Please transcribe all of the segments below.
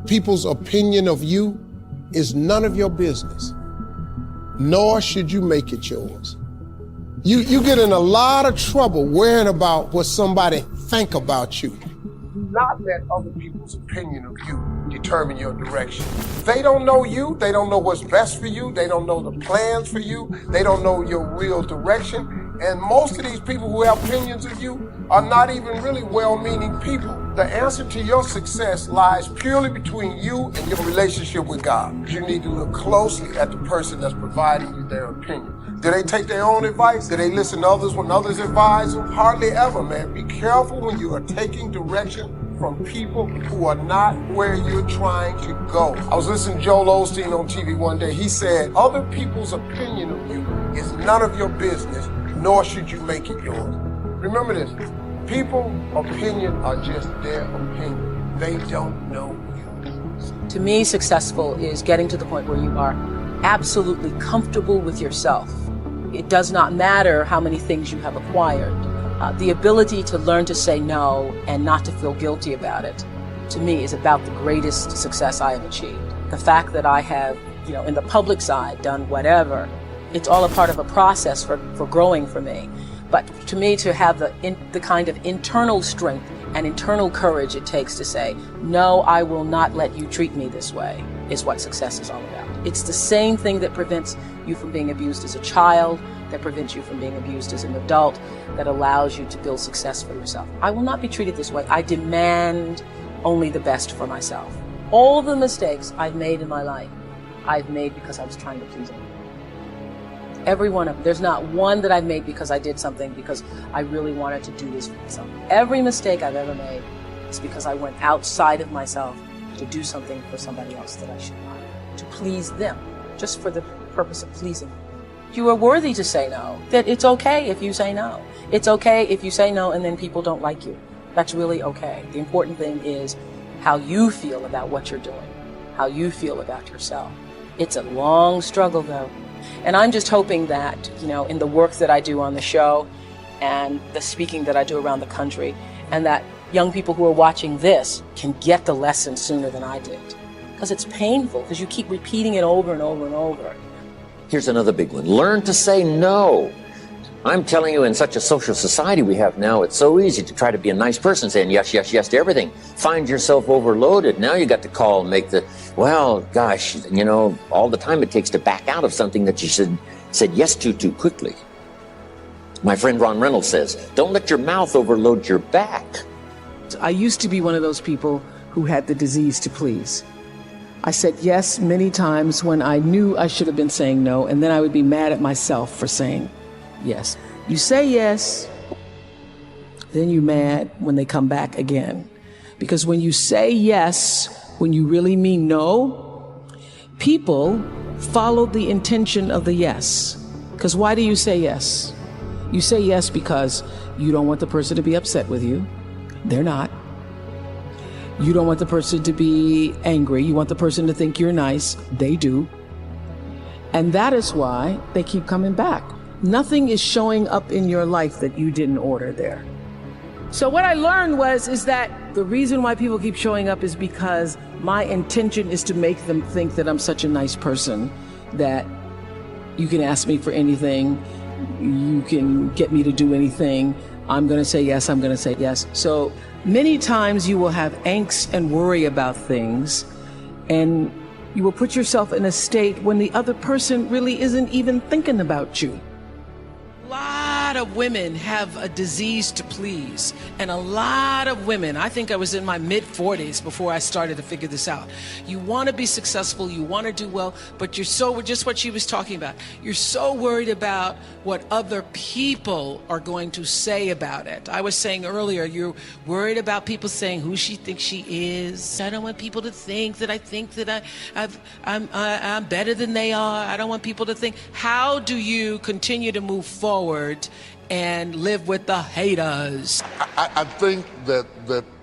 people's opinion of you is none of your business, nor should you make it yours. You get in a lot of trouble worrying about what somebody think about you. Do not let other people's opinion of you determine your direction. They don't know you. They don't know what's best for you. They don't know the plans for you. They don't know your real direction. And most of these people who have opinions of you are not even really well-meaning people. The answer to your success lies purely between you and your relationship with God. You need to look closely at the person that's providing you their opinion. Do they take their own advice? Do they listen to others when others advise them? Hardly ever, man. Be careful when you are taking direction from people who are not where you're trying to go. I was listening to Joel Osteen on TV one day. He said, other people's opinion of you is none of your business, nor should you make it yours. Remember this, people's opinion are just their opinion. They don't know you. To me, successful is getting to the point where you are absolutely comfortable with yourself. It does not matter how many things you have acquired. The ability to learn to say no and not to feel guilty about it, to me, is about the greatest success I have achieved. The fact that I have, in the public side, done whatever, it's all a part of a process for growing for me. But to me, to have the kind of internal strength and internal courage it takes to say, no, I will not let you treat me this way, is what success is all about. It's the same thing that prevents you from being abused as a child, that prevents you from being abused as an adult, that allows you to build success for yourself. I will not be treated this way. I demand only the best for myself. All the mistakes I've made in my life, I've made because I was trying to please them. Every one of them. There's not one that I've made because I did something because I really wanted to do this for myself. Every mistake I've ever made is because I went outside of myself to do something for somebody else that I should not, to please them, just for the purpose of pleasing them. You are worthy to say no. That it's okay if you say no. It's okay if you say no and then people don't like you. That's really okay. The important thing is how you feel about what you're doing, how you feel about yourself. It's a long struggle though. And I'm just hoping that, in the work that I do on the show and the speaking that I do around the country, and that young people who are watching this can get the lesson sooner than I did. Because it's painful, because you keep repeating it over and over and over. Here's another big one. Learn to say no. I'm telling you, in such a social society we have now, it's so easy to try to be a nice person, saying yes, yes, yes to everything. Find yourself overloaded. Now you got to call and make well, gosh, all the time it takes to back out of something that you said yes to too quickly. My friend Ron Reynolds says, don't let your mouth overload your back. I used to be one of those people who had the disease to please. I said yes many times when I knew I should have been saying no, and then I would be mad at myself for saying yes. You say yes, then you're mad when they come back again. Because when you say yes, when you really mean no, people follow the intention of the yes. Because why do you say yes? You say yes because you don't want the person to be upset with you. They're not. You don't want the person to be angry. You want the person to think you're nice. They do. And that is why they keep coming back. Nothing is showing up in your life that you didn't order there. So what I learned is that the reason why people keep showing up is because my intention is to make them think that I'm such a nice person, that you can ask me for anything, you can get me to do anything. I'm going to say yes, I'm going to say yes. So many times you will have angst and worry about things, and you will put yourself in a state when the other person really isn't even thinking about you. A lot of women have a disease to please, and a lot of women, I think I was in my mid-40s before I started to figure this out. You want to be successful, you want to do well, but you're so, just what she was talking about, you're so worried about what other people are going to say about it. I was saying earlier, you're worried about people saying who she thinks she is. I don't want people to think that I'm better than they are. I don't want people to think. How do you continue to move forward and live with the haters? I think that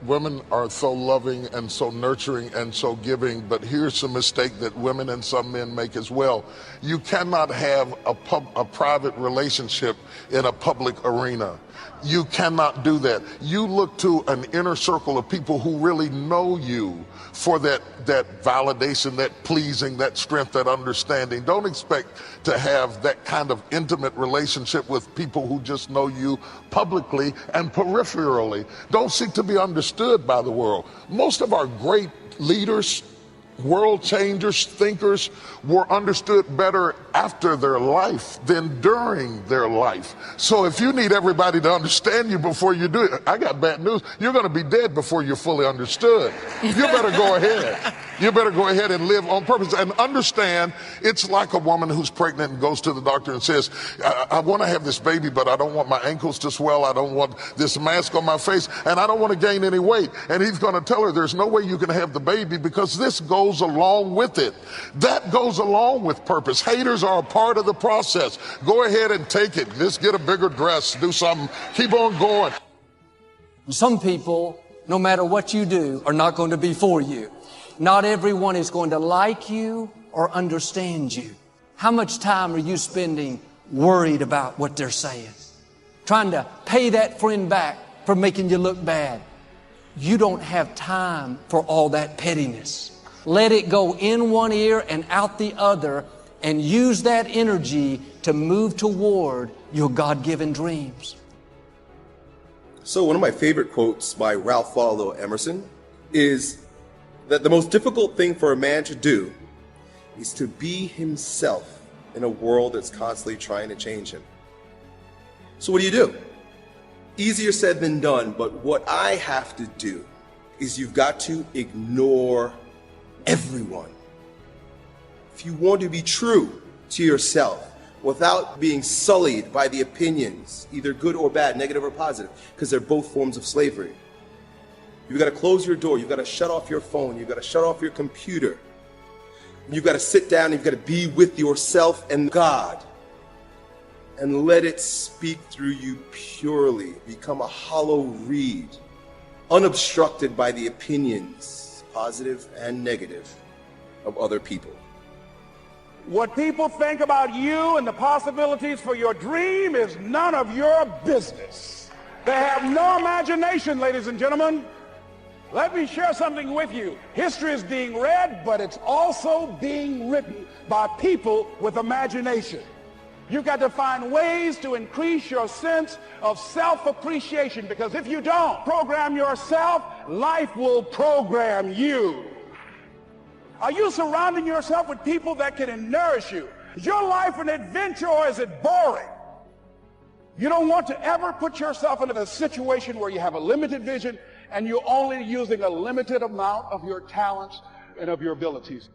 women are so loving and so nurturing and so giving, but here's a mistake that women and some men make as well. You cannot have a private relationship in a public arena. You cannot do that. You look to an inner circle of people who really know you for that validation, that pleasing, that strength, that understanding. Don't expect to have that kind of intimate relationship with people who just know you publicly and peripherally. Don't seek to be understood by the world. Most of our great leaders, world changers, thinkers were understood better after their life than during their life. So if you need everybody to understand you before you do it, I got bad news. You're going to be dead before you're fully understood. You better go ahead. You better go ahead and live on purpose and understand it's like a woman who's pregnant and goes to the doctor and says, I want to have this baby, but I don't want my ankles to swell. I don't want this mask on my face, and I don't want to gain any weight. And he's going to tell her there's no way you can have the baby because this goes along with it. That goes along with purpose. Haters are a part of the process. Go ahead and take it. Just get a bigger dress, do something, keep on going. Some people, no matter what you do, are not going to be for you. Not everyone is going to like you or understand you. How much time are you spending worried about what they're saying? Trying to pay that friend back for making you look bad. You don't have time for all that pettiness. Let it go in one ear and out the other, and use that energy to move toward your God-given dreams. So one of my favorite quotes by Ralph Waldo Emerson is that the most difficult thing for a man to do is to be himself in a world that's constantly trying to change him. So what do? Easier said than done, but what I have to do is you've got to ignore everyone. If you want to be true to yourself without being sullied by the opinions, either good or bad, negative or positive, because they're both forms of slavery, you've got to close your door, you've got to shut off your phone, you've got to shut off your computer, you've got to sit down, you've got to be with yourself and God and let it speak through you purely. Become a hollow reed, unobstructed by the opinions, positive and negative, of other people. What people think about you and the possibilities for your dream is none of your business. They have no imagination, ladies and gentlemen. Let me share something with you. History is being read, but it's also being written by people with imagination. You've got to find ways to increase your sense of self-appreciation, because if you don't program yourself, life will program you. Are you surrounding yourself with people that can nourish you? Is your life an adventure, or is it boring? You don't want to ever put yourself in a situation where you have a limited vision and you're only using a limited amount of your talents and of your abilities.